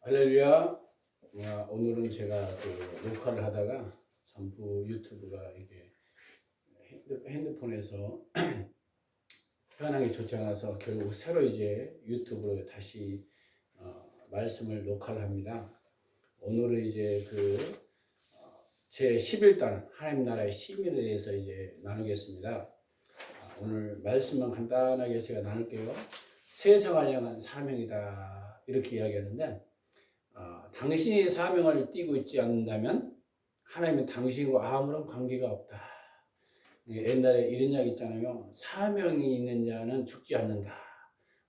할렐루야. 오늘은 제가 녹화를 하다가 전부 유튜브가 이게 핸드폰에서 현황이 좋지 않아서 결국 새로 이제 유튜브로 다시 말씀을 녹화를 합니다. 오늘은 이제 제 11단 하나님 나라의 시민에 대해서 이제 나누겠습니다. 오늘 말씀만 간단하게 제가 나눌게요. 세상을 향한 사명이다 이렇게 이야기하는데 당신이 사명을 띠고 있지 않는다면 하나님은 당신과 아무런 관계가 없다. 옛날에 이런 이야기 있잖아요. 사명이 있는 자는 죽지 않는다.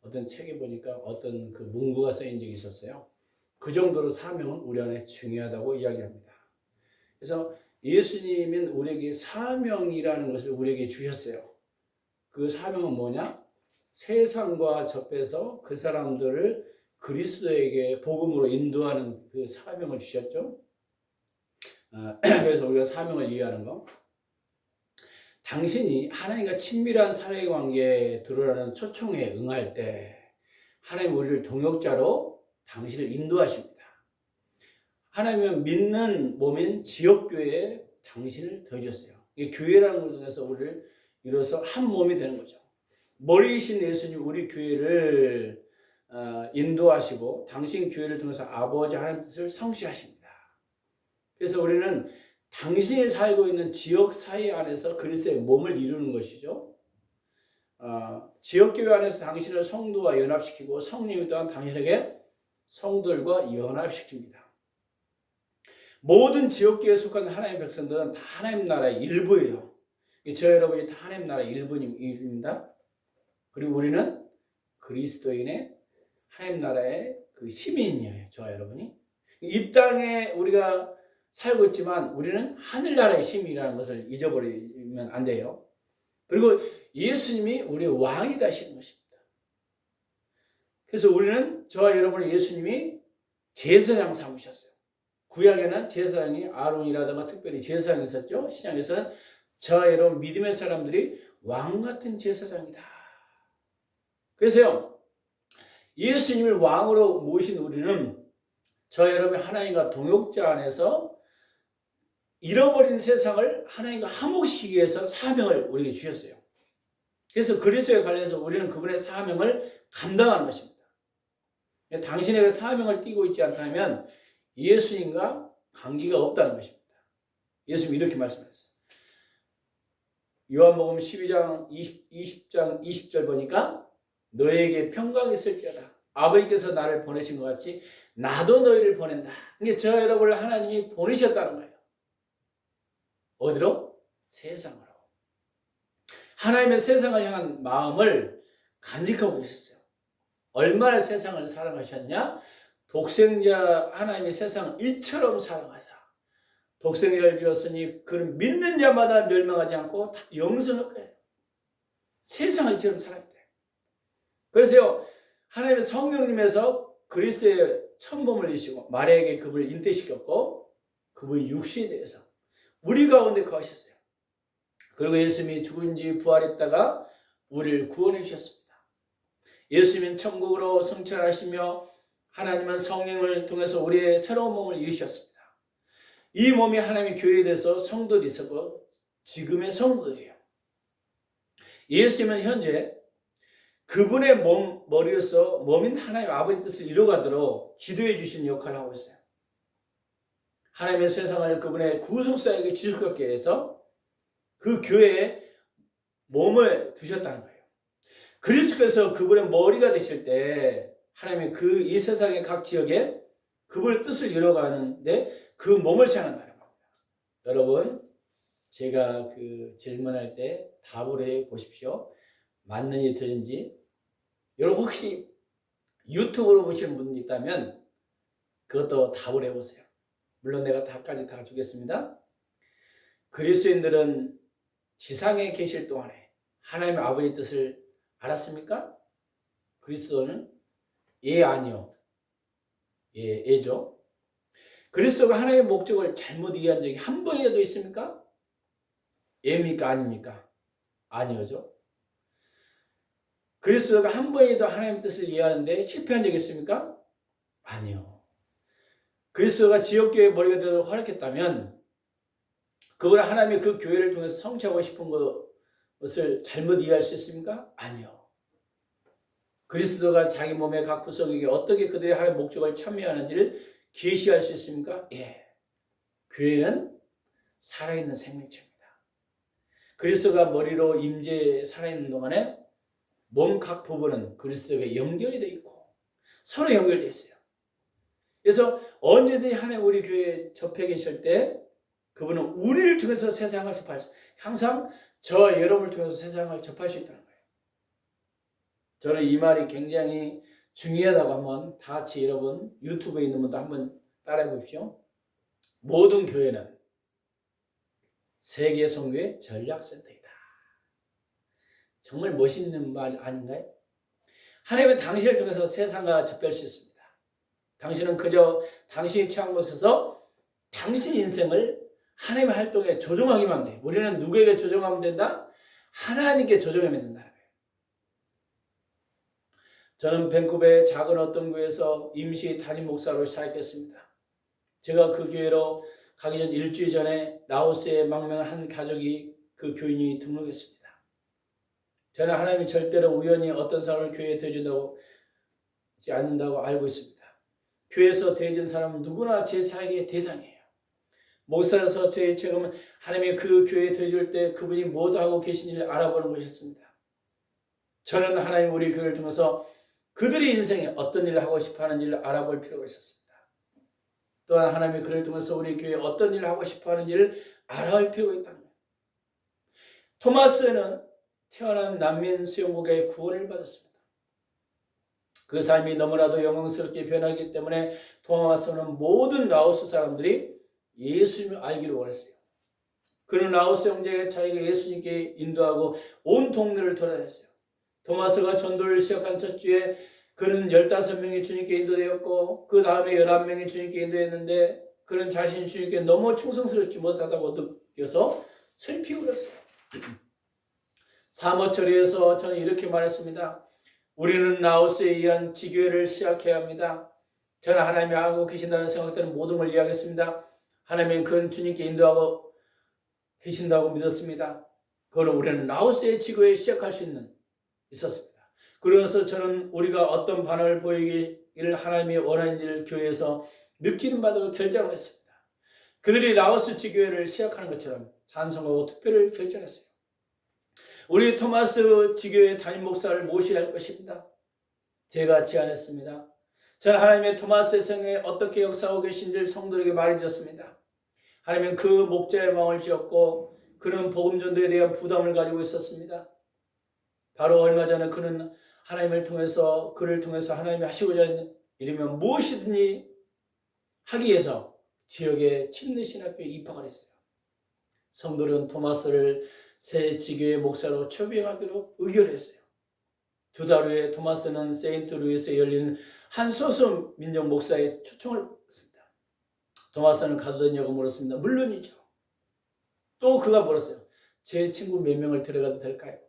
어떤 책에 보니까 어떤 문구가 쓰인 적이 있었어요. 그 정도로 사명은 우리 안에 중요하다고 이야기합니다. 그래서 예수님은 우리에게 사명이라는 것을 우리에게 주셨어요. 그 사명은 뭐냐? 세상과 접해서 그 사람들을 그리스도에게 복음으로 인도하는 그 사명을 주셨죠. 그래서 우리가 사명을 이해하는 거. 당신이 하나님과 친밀한 사회 관계에 들어라는 초청에 응할 때 하나님 우리를 동역자로 당신을 인도하십니다. 하나님은 믿는 몸인 지역교회에 당신을 더해줬어요. 이게 교회라는 걸 통해서 우리를 이뤄서 한 몸이 되는 거죠. 머리이신 예수님 우리 교회를 인도하시고 당신 교회를 통해서 아버지 하나님 뜻을 성취하십니다. 그래서 우리는 당신이 살고 있는 지역 사회 안에서 그리스도의 몸을 이루는 것이죠. 지역교회 안에서 당신을 성도와 연합시키고 성령이 또한 당신에게 성도들과 연합시킵니다. 모든 지역교회에 속한 하나님의 백성들은 다 하나님 나라의 일부예요. 저 여러분이 다 하나님 나라의 일부입니다. 그리고 우리는 그리스도인의 하나님 나라의 시민이에요. 저와 여러분이. 이 땅에 우리가 살고 있지만 우리는 하늘나라의 시민이라는 것을 잊어버리면 안 돼요. 그리고 예수님이 우리의 왕이 되시는 것입니다. 그래서 우리는 저와 여러분을 예수님이 제사장 삼으셨어요. 구약에는 제사장이 아론이라든가 특별히 제사장이 있었죠. 신약에서는 저와 여러분 믿음의 사람들이 왕 같은 제사장이다. 그래서요. 예수님을 왕으로 모신 우리는 저와 여러분의 하나님과 동역자 안에서 잃어버린 세상을 하나님과 화목시키기 위해서 사명을 우리에게 주셨어요. 그래서 그리스도에 관련해서 우리는 그분의 사명을 감당하는 것입니다. 당신에게 사명을 띠고 있지 않다면 예수님과 관계가 없다는 것입니다. 예수님이 이렇게 말씀하셨어요. 요한복음 12장 20장 20절 보니까 너에게 평강이 있을지어다. 아버지께서 나를 보내신 것 같이 나도 너희를 보낸다. 이게 저 여러분을 하나님이 보내셨다는 거예요. 어디로? 세상으로. 하나님의 세상을 향한 마음을 간직하고 계셨어요. 얼마나 세상을 사랑하셨냐? 독생자 하나님의 세상을 이처럼 사랑하사 독생자를 주었으니 그는 믿는 자마다 멸망하지 않고 다 영생을 얻게 해요. 세상을 이처럼 사랑했대요. 그래서요. 하나님의 성령님에서 그리스도의 천범을 이시고 마리아에게 그분을 잉태시켰고 그분이 육신에 대해서 우리 가운데 거하셨어요. 그리고 예수님이 죽은 지 부활했다가 우리를 구원해 주셨습니다. 예수님은 천국으로 승천하시며 하나님은 성령을 통해서 우리의 새로운 몸을 이루셨습니다. 이 몸이 하나님의 교회에 대해서 성도들이 있었고 지금의 성도들이에요. 예수님은 현재 그분의 머리로서 몸인 하나님 아버지 뜻을 이루어가도록 지도해 주신 역할을 하고 있어요. 하나님의 세상을 그분의 구속사에게 지속하기 위해서 그 교회에 몸을 두셨다는 거예요. 그리스도께서 그분의 머리가 되실 때 하나님의 이 세상의 각 지역에 그분의 뜻을 이루어가는데 그 몸을 사용한다는 겁니다. 여러분, 제가 질문할 때 답을 해 보십시오. 맞는지 틀린지. 여러분 혹시 유튜브로 보시는 분이 있다면 그것도 답을 해보세요. 물론 내가 답까지 다 주겠습니다. 그리스도인들은 지상에 계실 동안에 하나님의 아버지의 뜻을 알았습니까? 그리스도는 예, 아니요. 예죠. 그리스도가 하나님의 목적을 잘못 이해한 적이 한 번이라도 있습니까? 예입니까? 아닙니까? 아니오죠. 그리스도가 한 번이라도 하나님의 뜻을 이해하는데 실패한 적이 있습니까? 아니요. 그리스도가 지역교회의 머리가 되어 활약했다면 그걸 하나님이 그 교회를 통해서 성취하고 싶은 것을 잘못 이해할 수 있습니까? 아니요. 그리스도가 자기 몸의 각 구성에게 어떻게 그들의 하나님의 목적을 참여하는지를 계시할 수 있습니까? 예. 교회는 살아있는 생명체입니다. 그리스도가 머리로 임재에 살아있는 동안에 몸 각 부분은 그리스도에게 연결이 되어 있고 서로 연결되어 있어요. 그래서 언제든지 하나님 우리 교회에 접해 계실 때 그분은 우리를 통해서 세상을 접할 수, 항상 저와 여러분을 통해서 세상을 접할 수 있다는 거예요. 저는 이 말이 굉장히 중요하다고 하면 다 같이 여러분 유튜브에 있는 분도 한번 따라해 보십시오. 모든 교회는 세계 선교의 전략센터이다. 정말 멋있는 말 아닌가요? 하나님은 당신을 통해서 세상과 접할 수 있습니다. 당신은 그저 당신이 취한 곳에서 당신 인생을 하나님의 활동에 조종하기만 돼. 우리는 누구에게 조종하면 된다? 하나님께 조종하면 된다. 저는 밴쿠버의 작은 어떤 교회에서 임시 담임 목사로 시작했습니다. 제가 그 교회로 가기 전 일주일 전에 라오스에 망명한 한 가족이 그 교인이 등록했습니다. 저는 하나님이 절대로 우연히 어떤 사람을 교회에 대준다고 하지 않는다고 알고 있습니다. 교회에서 대해준 사람은 누구나 제 사역의 대상이에요. 목사로서 제 책임은 하나님이 그 교회에 대해줄 때 그분이 뭐 하고 계신지를 알아보는 것이었습니다. 저는 하나님 우리 교회를 통해서 그들의 인생에 어떤 일을 하고 싶어 하는지를 알아볼 필요가 있었습니다. 또한 하나님이 그를 통해서 우리 교회에 어떤 일을 하고 싶어 하는지를 알아볼 필요가 있다는 거예요. 토마스는 태어난 난민 수용국의 구원을 받았습니다. 그 삶이 너무나도 영광스럽게 변하기 때문에 토마스는 모든 라오스 사람들이 예수님을 알기를 원했어요. 그는 라오스 형제가 자기가 예수님께 인도하고 온 동네를 돌아다녔어요. 토마스가 전도를 시작한 첫 주에 그는 15명이 주님께 인도되었고 그 다음에 11명이 주님께 인도했는데 그는 자신이 주님께 너무 충성스럽지 못하다고 느껴서 슬피 울었어요. 사모처리에서 저는 이렇게 말했습니다. 우리는 라오스에 의한 지교회를 시작해야 합니다. 저는 하나님이 하고 계신다는 생각되는 모든 걸 이해하겠습니다. 하나님은 그는 주님께 인도하고 계신다고 믿었습니다. 그러나 우리는 라오스의 지교회를 시작할 수 있었습니다. 그러면서 저는 우리가 어떤 반응을 보이기를 하나님이 원하는지를 교회에서 느끼는 바도 결정을 했습니다. 그들이 라오스 지교회를 시작하는 것처럼 찬성하고 투표를 결정했어요. 우리 토마스 지교회 담임 목사를 모셔야 할 것입니다. 제가 제안했습니다. 저는 하나님의 토마스의 생에 어떻게 역사하고 계신지를 성도에게 말해주었습니다. 하나님은 그 목자의 마음을 지었고 그는 복음 전도에 대한 부담을 가지고 있었습니다. 바로 얼마 전에 그는 하나님을 통해서 그를 통해서 하나님이 하시고자 하는 일이면 무엇이든지 하기 위해서 지역의 침례신학교에 입학을 했어요. 성도는 토마스를 새 지교회 목사로 초빙하기로 의결했어요. 2달 후에 토마스는 세인트루이스에 열리는 한 소수 민족 목사의 초청을 받았습니다. 토마스는 가도 되냐고 물었습니다. 물론이죠. 또 그가 물었어요. 제 친구 몇 명을 데려가도 될까요?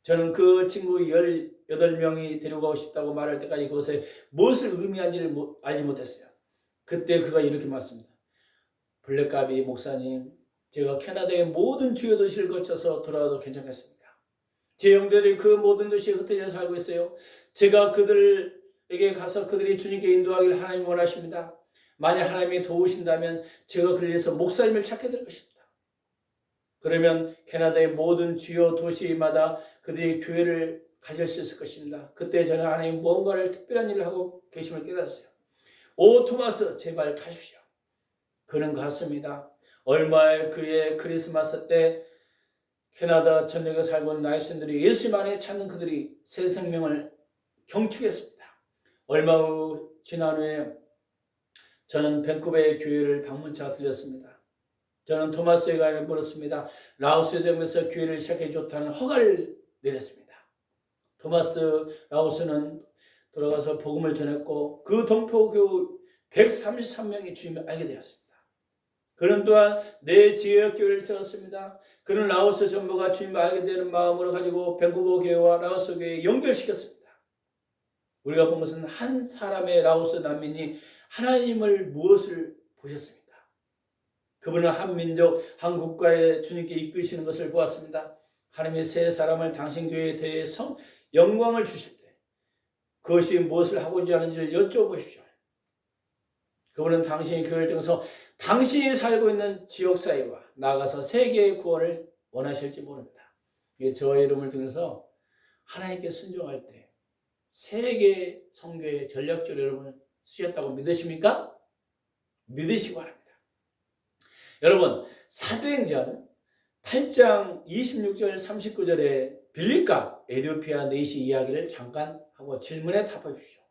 저는 그 친구 18명이 데려가고 싶다고 말할 때까지 그것에 무엇을 의미한지를 알지 못했어요. 그때 그가 이렇게 말했습니다. 블랙가비 목사님, 제가 캐나다의 모든 주요 도시를 거쳐서 돌아와도 괜찮겠습니까? 제 형제들이 그 모든 도시에 흩어져 살고 있어요. 제가 그들에게 가서 그들이 주님께 인도하기를 하나님이 원하십니다. 만약 하나님이 도우신다면 제가 그를 위해서 목사님을 찾게 될 것입니다. 그러면 캐나다의 모든 주요 도시마다 그들이 교회를 가질 수 있을 것입니다. 그때 저는 하나님 무언가를 특별한 일을 하고 계심을 깨달았어요. 오 토마스 제발 가십시오. 그는 갔습니다. 얼마 그의 크리스마스 때 캐나다 전역에 살고 있는 나이신들이 예수님 안에 찾는 그들이 새 생명을 경축했습니다. 얼마 후 지난 후에 저는 밴쿠버의 교회를 방문차 들렸습니다. 저는 토마스에게 물었습니다. 라오스 점에서 교회를 시작해 좋다는 허가를 내렸습니다. 토마스 라오스는 돌아가서 복음을 전했고 그 동포교우 133명이 주님을 알게 되었습니다. 그는 또한 내 지역교회를 세웠습니다. 그는 라오스 전부가 주님을 알게 되는 마음으로 가지고 밴쿠버 교회와 라오스 교회에 연결시켰습니다. 우리가 본 것은 한 사람의 라오스 난민이 하나님을 무엇을 보셨습니까? 그분은 한 민족, 한 국가에 주님께 이끄시는 것을 보았습니다. 하나님이 세 사람을 당신 교회에 대해 영광을 주실 때 그것이 무엇을 하고자 하는지를 여쭤보십시오. 그분은 당신의 교회를 통해서 당신이 살고 있는 지역사회와 나아가서 세계의 구원을 원하실지 모릅니다. 저의 이름을 통해서 하나님께 순종할 때 세계 선교의 전략적으로 여러분을 쓰셨다고 믿으십니까? 믿으시기 바랍니다. 여러분, 사도행전 8장 26절 39절에 빌립과 에티오피아 내시 이야기를 잠깐 하고 질문에 답하십시오.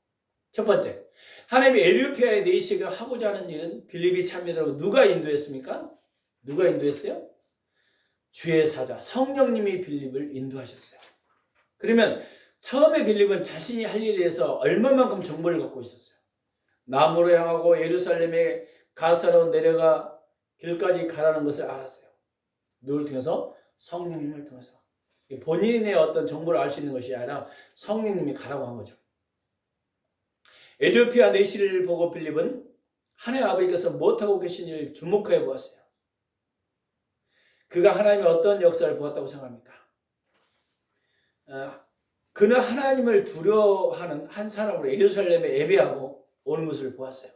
첫 번째, 하나님이 에티오피아의 내시가 하고자 하는 일은 빌립이 참여하고 누가 인도했습니까? 누가 인도했어요? 주의 사자 성령님이 빌립을 인도하셨어요. 그러면 처음에 빌립은 자신이 할 일에 대해서 얼마만큼 정보를 갖고 있었어요? 남으로 향하고 예루살렘에 가사로 내려가 길까지 가라는 것을 알았어요. 누굴 통해서? 성령님을 통해서. 본인의 어떤 정보를 알 수 있는 것이 아니라 성령님이 가라고 한 거죠. 에티오피아 내시를 보고 빌립은 하나님 아버지께서 무엇하고 계신지를 주목해 보았어요. 그가 하나님의 어떤 역사를 보았다고 생각합니까? 그는 하나님을 두려워하는 한 사람으로 예루살렘에 예배하고 오는 것을 보았어요.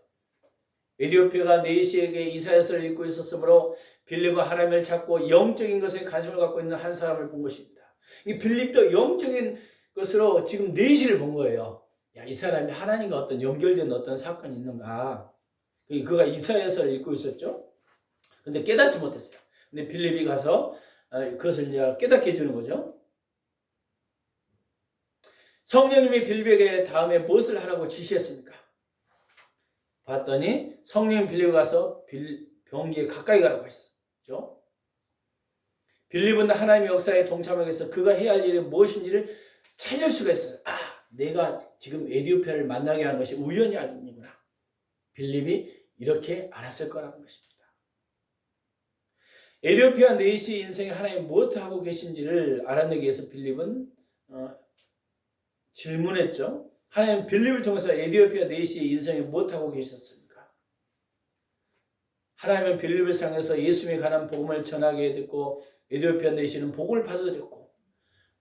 에티오피아가 내시에게 이사야서를 읽고 있었으므로 빌립은 하나님을 찾고 영적인 것에 관심을 갖고 있는 한 사람을 본 것입니다. 이 빌립도 영적인 것으로 지금 내시를 본 거예요. 야, 이 사람이 하나님과 어떤 연결된 어떤 사건이 있는가. 그가 이사야서를 읽고 있었죠. 근데 깨닫지 못했어요. 근데 빌립이 가서 그것을 이제 깨닫게 해주는 거죠. 성령님이 빌립에게 다음에 무엇을 하라고 지시했습니까? 봤더니 성령 빌립에 가서 병기에 가까이 가라고 했죠. 빌립은 하나님의 역사에 동참하기 위해서 그가 해야 할 일이 무엇인지를 찾을 수가 있어요. 내가 지금 에티오피아를 만나게 하는 것이 우연이 아니구나. 빌립이 이렇게 알았을 거라는 것입니다. 에티오피아 내시 인생에 하나님이 무엇을 하고 계신지를 알아내기 위해서 빌립은 질문했죠. 하나님 빌립을 통해서 에티오피아 내시의 인생에 무엇하고 계셨습니까? 하나님은 빌립을 상해서 예수님에 관한 복음을 전하게 됐고 에티오피아 내시는 복음을 받아들였고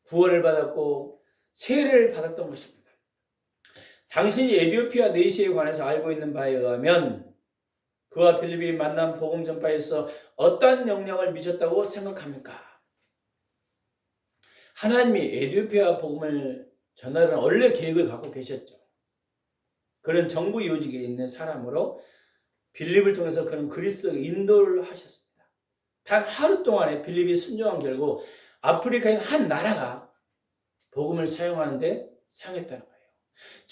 구원을 받았고 세례를 받았던 것입니다. 당신이 에티오피아 내시에 관해서 알고 있는 바에 의하면 그와 빌립이 만난 복음 전파에서 어떤 영향을 미쳤다고 생각합니까? 하나님이 에티오피아 복음을 전하는 원래 계획을 갖고 계셨죠. 그런 정부 요직에 있는 사람으로 빌립을 통해서 그는 그리스도에게 인도를 하셨습니다. 단 하루 동안에 빌립이 순종한 결국 아프리카인 한 나라가 복음을 사용하는데 사용했다는 거예요.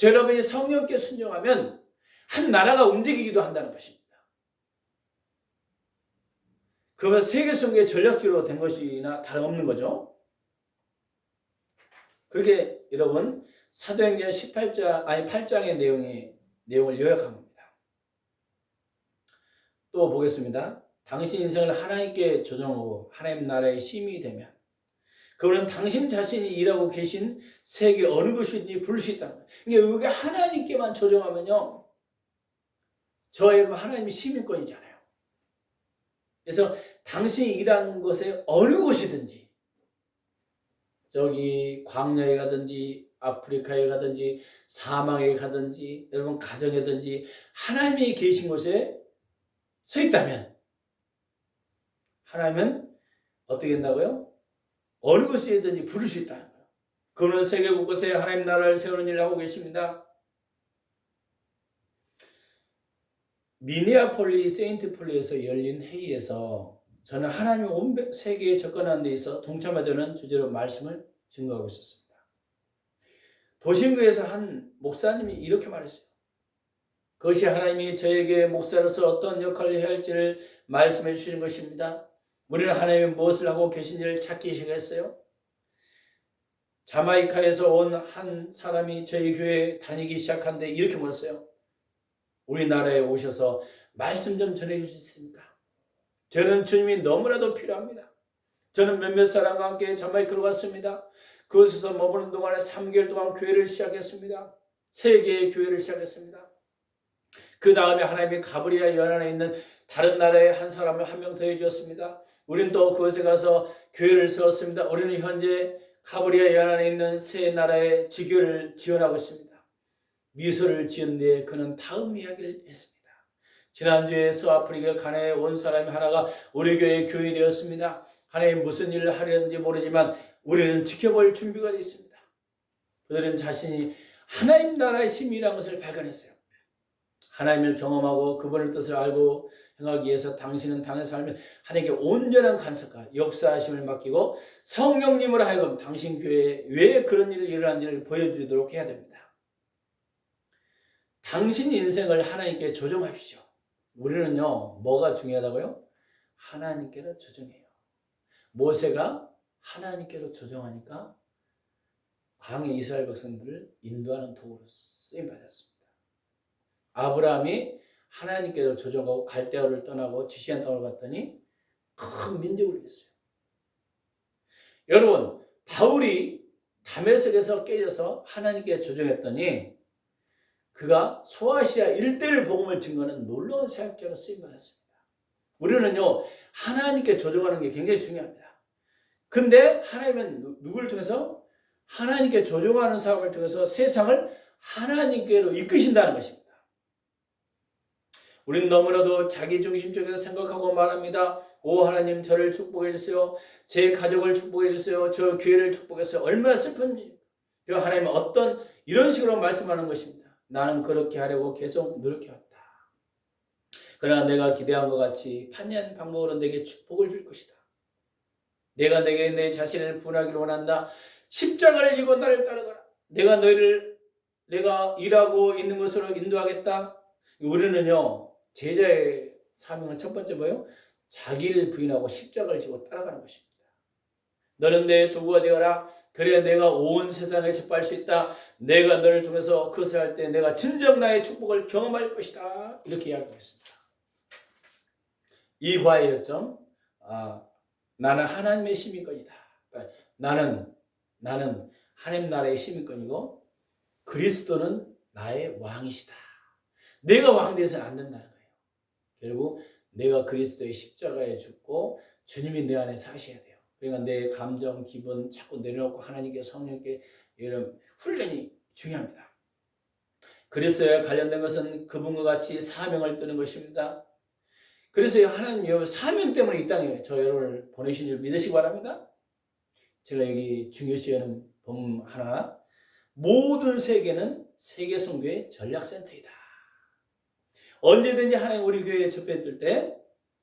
여러분이 성령께 순종하면 한 나라가 움직이기도 한다는 것입니다. 그러면 세계 선교의 전략지로 된 것이나 다름없는 거죠. 그렇게 여러분 사도행전 8장의 내용을 요약한 겁니다. 또 보겠습니다. 당신 인생을 하나님께 조정하고 하나님 나라의 시민이 되면 그분은 당신 자신이 일하고 계신 세계 어느 곳이든지 부를 수 있다는 거예요. 그러니까 여기 하나님께만 조정하면요. 저와 여러분 하나님이 시민권이잖아요. 그래서 당신이 일하는 곳에 어느 곳이든지 저기 광야에 가든지 아프리카에 가든지 사막에 가든지 여러분 가정에든지 하나님이 계신 곳에 서 있다면 하나님은 어떻게 된다고요? 어느 곳이든지 부를 수 있다는 거예요. 그는 세계 곳곳에 하나님 나라를 세우는 일을 하고 계십니다. 미네아폴리 세인트폴리에서 열린 회의에서 저는 하나님의 온 세계에 접근하는 데 있어 동참하자는 주제로 말씀을 증거하고 있었습니다. 도심교에서 한 목사님이 이렇게 말했어요. 그것이 하나님이 저에게 목사로서 어떤 역할을 해야 할지를 말씀해 주시는 것입니다. 우리는 하나님이 무엇을 하고 계신지를 찾기 시작했어요. 자마이카에서 온 한 사람이 저희 교회에 다니기 시작한데 이렇게 물었어요. 우리나라에 오셔서 말씀 좀 전해 주시겠습니까? 저는 주님이 너무나도 필요합니다. 저는 몇몇 사람과 함께 자마이카로 갔습니다. 그곳에서 머무는 동안에 3개월 동안 교회를 시작했습니다. 3개의 교회를 시작했습니다. 그 다음에 하나님이 가브리아 연안에 있는 다른 나라의 한 사람을 한 명 더해 주었습니다. 우리는 또 그곳에 가서 교회를 세웠습니다. 우리는 현재 가브리아 연안에 있는 세 나라의 지교를 지원하고 있습니다. 미소를 지은 뒤에 그는 다음 이야기를 했습니다. 지난주에 서아프리카 가나에 온 사람이 하나가 우리 교회에 교인되었습니다. 하나님 무슨 일을 하려는지 모르지만 우리는 지켜볼 준비가 되어 있습니다. 그들은 자신이 하나님 나라의 시민이라는 것을 발견했어요. 하나님을 경험하고 그분의 뜻을 알고 행하기 위해서 당신은 당의 삶을 하나님께 온전한 간섭과 역사하심을 맡기고 성령님으로 하여금 당신 교회에 왜 그런 일이 일어난지를 보여주도록 해야 됩니다. 당신 인생을 하나님께 조정하십시오. 우리는요, 뭐가 중요하다고요? 하나님께로 조정해요. 모세가 하나님께로 조정하니까 광야 이스라엘 백성들을 인도하는 도구로 쓰임받았습니다. 아브라함이 하나님께로 조정하고 갈대아를 떠나고 지시한 땅을 갔더니 큰 민족을 이뤘어요. 여러분, 바울이 다메섹에서 깨져서 하나님께 조정했더니 그가 소아시아 일대를 복음을 증거하는 놀라운 사역자로 쓰임받았습니다. 우리는요, 하나님께 조정하는 게 굉장히 중요합니다. 근데 하나님은 누구를 통해서? 하나님께 조정하는 사람을 통해서 세상을 하나님께로 이끄신다는 것입니다. 우리는 너무나도 자기중심적으로 생각하고 말합니다. 오 하나님, 저를 축복해 주세요. 제 가족을 축복해 주세요. 저 교회를 축복해 주세요. 얼마나 슬픈지. 하나님은 어떤 이런 식으로 말씀하는 것입니다. 나는 그렇게 하려고 계속 노력해왔다. 그러나 내가 기대한 것 같이 판이한 방법으로 내게 축복을 줄 것이다. 내가 내게 내 자신을 분하기를 원한다. 십자가를 지고 나를 따르거라. 내가 일하고 있는 것으로 인도하겠다. 우리는요, 제자의 사명은 첫 번째 뭐예요? 자기를 부인하고 십자가를 지고 따라가는 것입니다. 너는 내 도구가 되어라. 그래야 내가 온 세상에 접할 수 있다. 내가 너를 통해서 그것을 할 때 내가 진정 나의 축복을 경험할 것이다. 이렇게 이야기했습니다. 이 과의 요점, 나는 하나님의 시민권이다. 나는 하나님 나라의 시민권이고 그리스도는 나의 왕이시다. 내가 왕 되어서는 안 된다는 거예요. 결국 내가 그리스도의 십자가에 죽고 주님이 내 안에 사셔야 돼요. 그러니까 내 감정, 기분 자꾸 내려놓고 하나님께 성령께 이런 훈련이 중요합니다. 그리스도에 관련된 것은 그분과 같이 사명을 뜨는 것입니다. 그래서 하나님 사명 때문에 이 땅에 저 여러분을 보내신 줄 믿으시기 바랍니다. 제가 여기 중요시하는 본 하나, 모든 세계는 세계선교의 전략센터이다. 언제든지 하나님 우리 교회에 접했을 때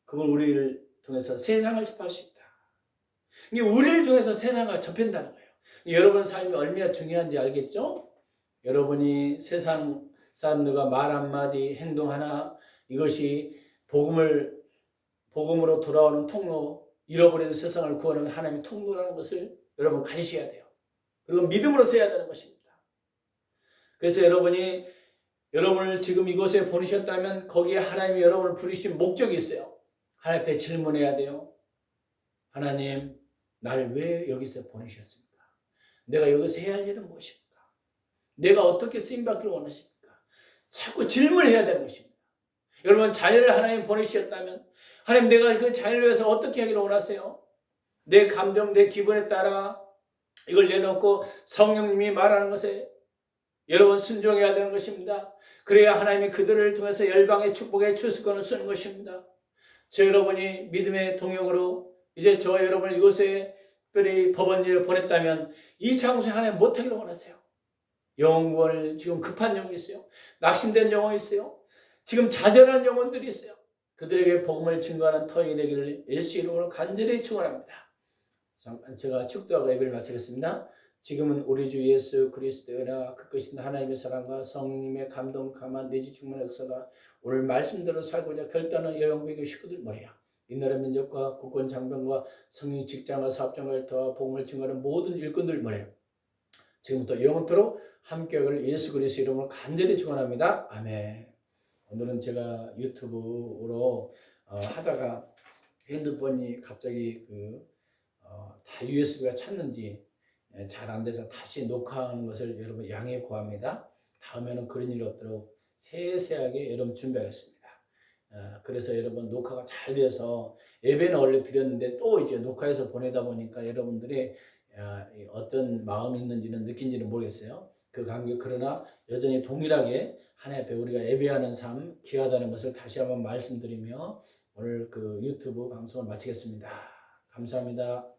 그걸 우리를 통해서 세상을 접할 수 있다. 이게 우리를 통해서 세상을 접힌다는 거예요. 여러분 삶이 얼마나 중요한지 알겠죠? 여러분이 세상 사람들과 말 한마디, 행동 하나, 이것이 복음으로 돌아오는 통로, 잃어버린 세상을 구하는 하나님의 통로라는 것을 여러분 가지셔야 돼요. 그리고 믿음으로 써야 되는 것입니다. 그래서 여러분을 지금 이곳에 보내셨다면 거기에 하나님이 여러분을 부르신 목적이 있어요. 하나님 앞에 질문해야 돼요. 하나님, 나를 왜 여기서 보내셨습니까? 내가 여기서 해야 할 일은 무엇입니까? 내가 어떻게 쓰임받기를 원하십니까? 자꾸 질문해야 되는 것입니다. 여러분, 자녀를 하나님 보내주셨다면 하나님, 내가 그 자녀를 위해서 어떻게 하기를 원하세요? 내 감정, 내 기분에 따라 이걸 내놓고 성령님이 말하는 것에 여러분 순종해야 되는 것입니다. 그래야 하나님이 그들을 통해서 열방의 축복의 추수권을 쓰는 것입니다. 저 여러분이 믿음의 동역으로 이제 저와 여러분을 이곳에 특별히 법원일을 보냈다면 이 장소에 하나님 못하기를 원하세요. 영혼을 지금 급한 영혼이 있어요. 낙심된 영혼이 있어요. 지금 좌절한 영혼들이 있어요. 그들에게 복음을 증거하는 터이 되기를 예수 이름으로 간절히 축원합니다. 제가 축도하고 예배를 마치겠습니다. 지금은 우리 주 예수 그리스도의 은혜와 그 크신 하나님의 사랑과 성령님의 감동, 감화, 내주 충만의 역사가 오늘 말씀대로 살고자 결단하는 여영배교 식구들 머리야. 이 나라 민족과 국권 장병과 성령 직장과 사업장과 일터와 복음을 증거하는 모든 일꾼들 머리야. 지금부터 영원토록 함께하기를 예수 그리스도 이름으로 간절히 축원합니다. 아멘. 오늘은 제가 유튜브로 하다가 핸드폰이 갑자기 다 USB가 찼는지 잘 안 돼서 다시 녹화하는 것을 여러분 양해 구합니다. 다음에는 그런 일이 없도록 세세하게 여러분 준비하겠습니다. 그래서 여러분 녹화가 잘 돼서 예배는 원래 드렸는데 또 이제 녹화해서 보내다 보니까 여러분들의 어떤 마음이 있는지는 느낀지는 모르겠어요. 그 간격 그러나 여전히 동일하게 하나님 앞에 우리가 예배하는 삶 귀하다는 것을 다시 한번 말씀드리며 오늘 그 유튜브 방송을 마치겠습니다. 감사합니다.